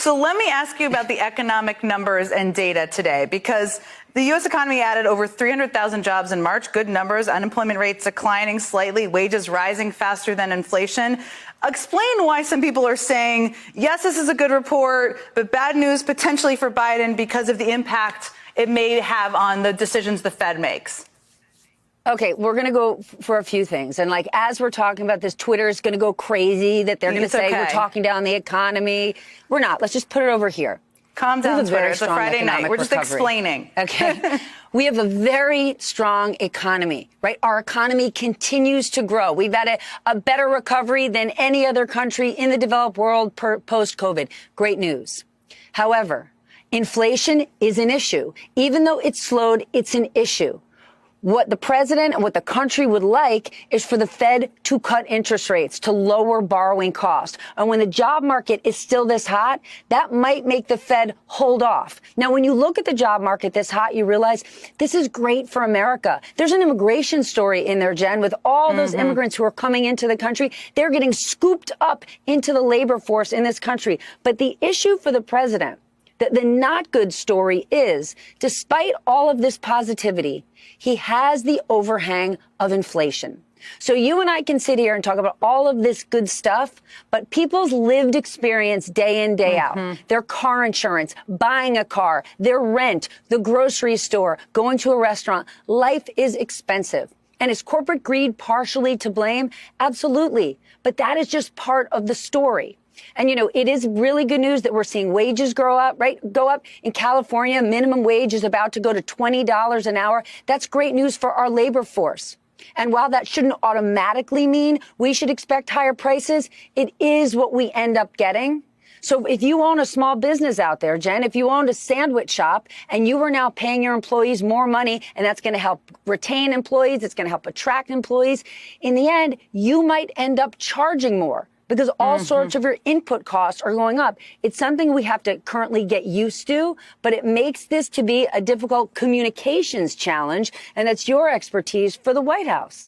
So let me ask you about the economic numbers and data today, because the U.S. economy added over 300,000 jobs in March. Good numbers. Unemployment rates declining slightly, wages rising faster than inflation. Explain why some people are saying, yes, this is a good report, but bad news potentially for Biden because of the impact it may have on the decisions the Fed makes. Okay, we're going to go for a few things. And like, as we're talking about this, Twitter is going to go crazy that they're going to say we're talking down the economy. We're not. Let's just put it over here. Calm down, Twitter. It's a Friday night. We're just explaining. Okay. We have a very strong economy, right? Our economy continues to grow. We've had a better recovery than any other country in the developed world post-COVID. Great news. However, inflation is an issue. Even though it's slowed, it's an issue. What the president and what the country would like is for the Fed to cut interest rates, to lower borrowing costs. And when the job market is still this hot, that might make the Fed hold off. Now, when you look at the job market this hot, you realize this is great for America. There's an immigration story in there, Jen, with all those immigrants who are coming into the country. They're getting scooped up into the labor force in this country. But the issue for the president, the not good story is, despite all of this positivity, he has the overhang of inflation. So you and I can sit here and talk about all of this good stuff, but people's lived experience day in, day out, their car insurance, buying a car, their rent, the grocery store, going to a restaurant, life is expensive. And is corporate greed partially to blame? Absolutely. But that is just part of the story. And, you know, it is really good news that we're seeing wages go up in California. Minimum wage is about to go to $20 an hour. That's great news for our labor force. And while that shouldn't automatically mean we should expect higher prices, it is what we end up getting. So if you own a small business out there, Jen, if you owned a sandwich shop and you are now paying your employees more money, and that's going to help retain employees, it's going to help attract employees, in the end, you might end up charging more, because all sorts of your input costs are going up. It's something we have to currently get used to, but it makes this to be a difficult communications challenge, and that's your expertise for the White House.